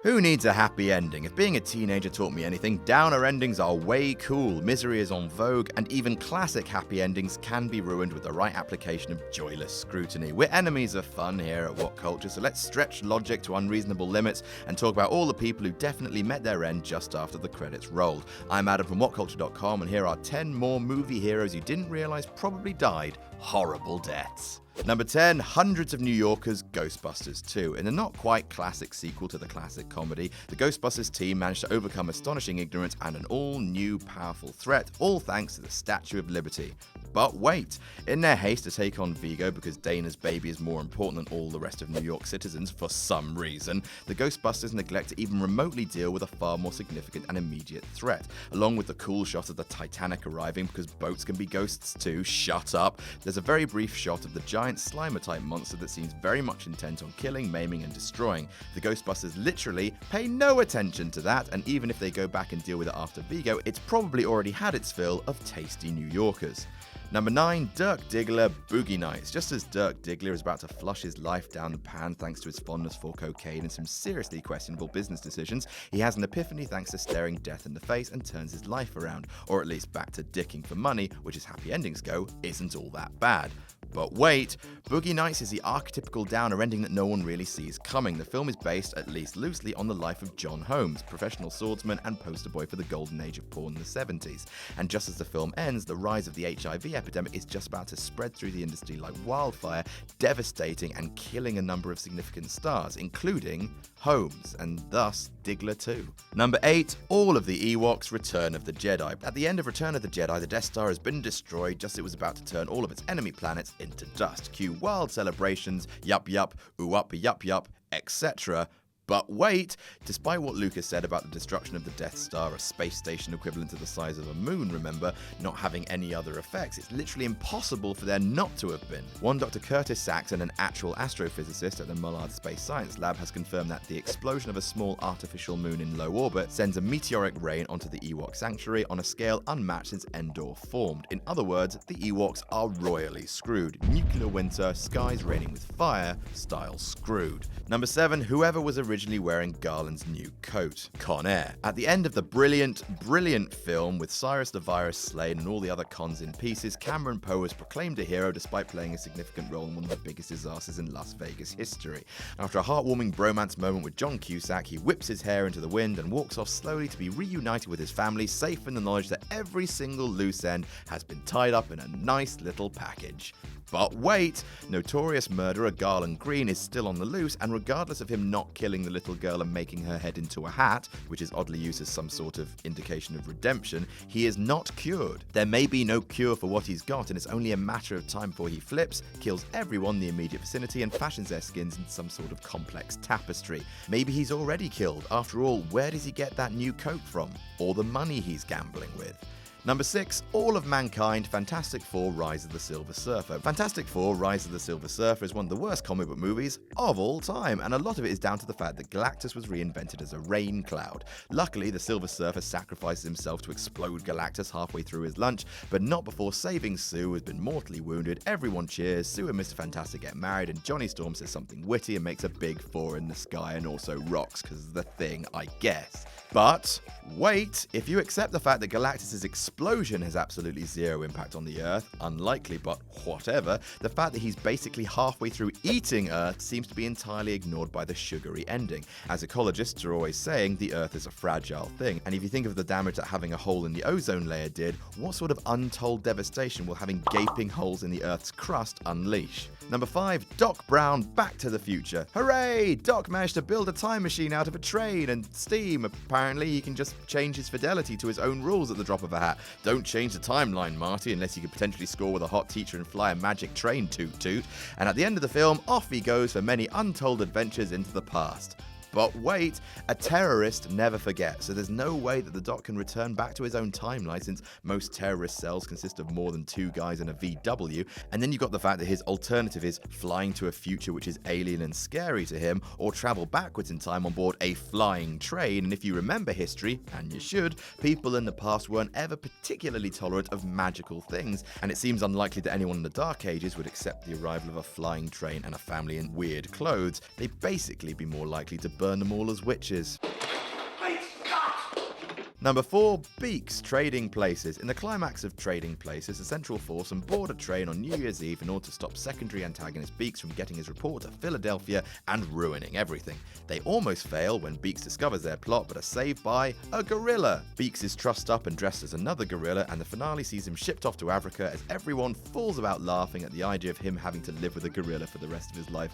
Who needs a happy ending? If being a teenager taught me anything, downer endings are way cool, misery is en vogue, and even classic happy endings can be ruined with the right application of joyless scrutiny. We're enemies of fun here at Whatculture, so let's stretch logic to unreasonable limits and talk about all the people who definitely met their end just after the credits rolled. I'm Adam from Whatculture.com, and here are 10 more movie heroes you didn't realize probably died horrible deaths. Number 10, hundreds of New Yorkers, Ghostbusters 2. In a not quite classic sequel to the classic comedy, the Ghostbusters team managed to overcome astonishing ignorance and an all-new powerful threat, all thanks to the Statue of Liberty. But wait, in their haste to take on Vigo because Dana's baby is more important than all the rest of New York citizens for some reason, the Ghostbusters neglect to even remotely deal with a far more significant and immediate threat. Along with the cool shot of the Titanic arriving because boats can be ghosts too, shut up, there's a very brief shot of the giant Slimer-type monster that seems very much intent on killing, maiming, and destroying. The Ghostbusters literally pay no attention to that, and even if they go back and deal with it after Vigo, it's probably already had its fill of tasty New Yorkers. Number 9, Dirk Diggler, Boogie Nights. Just as Dirk Diggler is about to flush his life down the pan thanks to his fondness for cocaine and some seriously questionable business decisions, he has an epiphany thanks to staring death in the face and turns his life around, or at least back to dicking for money, which as happy endings go, isn't all that bad. But wait, Boogie Nights is the archetypical downer ending that no one really sees coming. The film is based, at least loosely, on the life of John Holmes, professional swordsman and poster boy for the golden age of porn in the 70s. And just as the film ends, the rise of the HIV epidemic is just about to spread through the industry like wildfire, devastating and killing a number of significant stars, including Holmes, and thus Diggler too. Number 8, all of the Ewoks, Return of the Jedi. At the end of Return of the Jedi, the Death Star has been destroyed just as it was about to turn all of its enemy planets into dust. Cue wild celebrations, yup yup, ooh up yup yup, etc. But wait, despite what Lucas said about the destruction of the Death Star, a space station equivalent to the size of a moon, remember, not having any other effects, it's literally impossible for there not to have been. One Dr. Curtis Saxon, an actual astrophysicist at the Mullard Space Science Lab, has confirmed that the explosion of a small artificial moon in low orbit sends a meteoric rain onto the Ewok sanctuary on a scale unmatched since Endor formed. In other words, the Ewoks are royally screwed. Nuclear winter, skies raining with fire, style screwed. Number 7, whoever was originally wearing Garland's new coat, Con Air. At the end of the brilliant film with Cyrus the Virus slain and all the other cons in pieces, Cameron Poe was proclaimed a hero despite playing a significant role in one of the biggest disasters in Las Vegas history. After a heartwarming bromance moment with John Cusack, he whips his hair into the wind and walks off slowly to be reunited with his family, safe in the knowledge that every single loose end has been tied up in a nice little package. But wait, notorious murderer Garland Green is still on the loose, and regardless of him not killing the little girl and making her head into a hat, which is oddly used as some sort of indication of redemption, he is not cured. There may be no cure for what he's got, and it's only a matter of time before he flips, kills everyone in the immediate vicinity, and fashions their skins into some sort of complex tapestry. Maybe he's already killed. After all, where does he get that new coat from? Or the money he's gambling with? Number 6, All of Mankind, Fantastic Four, Rise of the Silver Surfer. Fantastic Four, Rise of the Silver Surfer is one of the worst comic book movies of all time, and a lot of it is down to the fact that Galactus was reinvented as a rain cloud. Luckily, the Silver Surfer sacrifices himself to explode Galactus halfway through his lunch, but not before saving Sue, who has been mortally wounded. Everyone cheers, Sue and Mr. Fantastic get married, and Johnny Storm says something witty and makes a big four in the sky and also rocks, because of the thing, I guess. But wait, if you accept the fact that Galactus' explosion has absolutely zero impact on the Earth, unlikely but whatever, the fact that he's basically halfway through eating Earth seems to be entirely ignored by the sugary ending. As ecologists are always saying, the Earth is a fragile thing, and if you think of the damage that having a hole in the ozone layer did, what sort of untold devastation will having gaping holes in the Earth's crust unleash? Number 5, Doc Brown, Back to the Future. Hooray! Doc managed to build a time machine out of a train and steam. Apparently, he can just change his fidelity to his own rules at the drop of a hat. Don't change the timeline, Marty, unless you could potentially score with a hot teacher and fly a magic train toot toot. And at the end of the film, off he goes for many untold adventures into the past. But wait, a terrorist never forgets, so there's no way that the Doc can return back to his own timeline since most terrorist cells consist of more than 2 guys in a VW, and then you've got the fact that his alternative is flying to a future which is alien and scary to him, or travel backwards in time on board a flying train, and if you remember history, and you should, people in the past weren't ever particularly tolerant of magical things, and it seems unlikely that anyone in the Dark Ages would accept the arrival of a flying train and a family in weird clothes. They'd basically be more likely to burn them all as witches. Number 4, Beaks, Trading Places. In the climax of Trading Places, the Central Force board a train on New Year's Eve in order to stop secondary antagonist Beaks from getting his report to Philadelphia and ruining everything. They almost fail when Beaks discovers their plot, but are saved by a gorilla. Beaks is trussed up and dressed as another gorilla, and the finale sees him shipped off to Africa as everyone falls about laughing at the idea of him having to live with a gorilla for the rest of his life.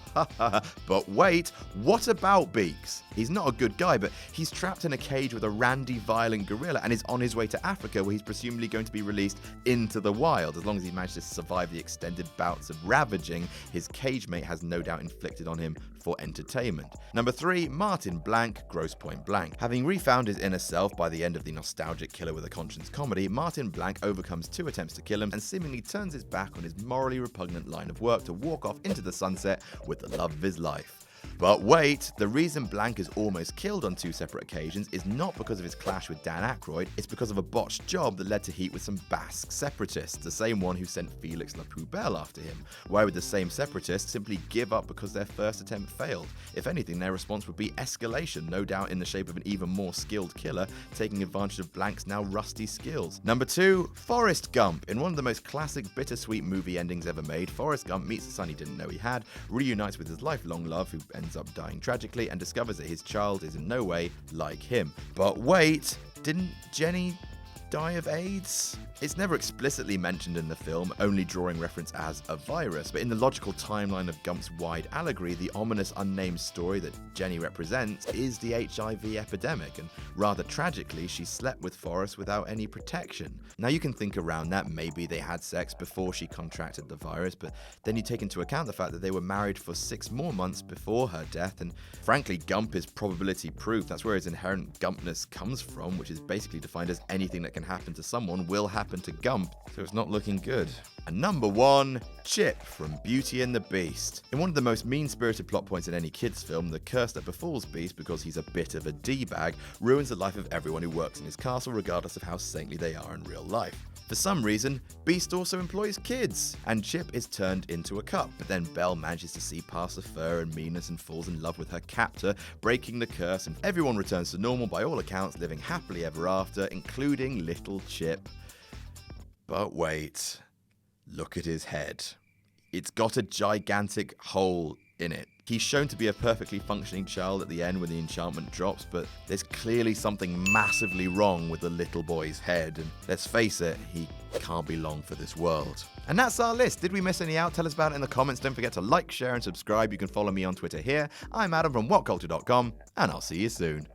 But wait, what about Beaks? He's not a good guy, but he's trapped in a cage with a randy, violent gorilla and is on his way to Africa, where he's presumably going to be released into the wild. As long as he manages to survive the extended bouts of ravaging his cage mate has no doubt inflicted on him for entertainment. Number 3, Martin Blanc, Grosse Pointe Blanc. Having refound his inner self by the end of the nostalgic Killer with a Conscience comedy, Martin Blanc overcomes 2 attempts to kill him and seemingly turns his back on his morally repugnant line of work to walk off into the sunset with the love of his life. But wait, the reason Blanc is almost killed on 2 separate occasions is not because of his clash with Dan Aykroyd, it's because of a botched job that led to heat with some Basque separatists, the same one who sent Felix La Poubelle after him. Why would the same separatists simply give up because their first attempt failed? If anything, their response would be escalation, no doubt in the shape of an even more skilled killer, taking advantage of Blanc's now rusty skills. Number 2, Forrest Gump. In one of the most classic bittersweet movie endings ever made, Forrest Gump meets a son he didn't know he had, reunites with his lifelong love who ends up dying tragically, and discovers that his child is in no way like him. But wait, didn't Jenny die of AIDS? It's never explicitly mentioned in the film, only drawing reference as a virus, but in the logical timeline of Gump's wide allegory, the ominous unnamed story that Jenny represents is the HIV epidemic, and rather tragically, she slept with Forrest without any protection. Now you can think around that, maybe they had sex before she contracted the virus, but then you take into account the fact that they were married for 6 more months before her death, and frankly, Gump is probability proof. That's where his inherent Gumpness comes from, which is basically defined as anything that can happen to someone will happen to Gump, so it's not looking good. And number 1, Chip from Beauty and the Beast. In one of the most mean-spirited plot points in any kid's film, the curse that befalls Beast because he's a bit of a D-bag ruins the life of everyone who works in his castle, regardless of how saintly they are in real life. For some reason, Beast also employs kids, and Chip is turned into a cup, but then Belle manages to see past the fur and meanness and falls in love with her captor, breaking the curse, and everyone returns to normal by all accounts, living happily ever after, including little Chip. But wait, look at his head. It's got a gigantic hole in it. He's shown to be a perfectly functioning child at the end when the enchantment drops, but there's clearly something massively wrong with the little boy's head, and let's face it, he can't be long for this world. And that's our list. Did we miss any out? Tell us about it in the comments. Don't forget to like, share, and subscribe. You can follow me on Twitter here. I'm Adam from Whatculture.com, and I'll see you soon.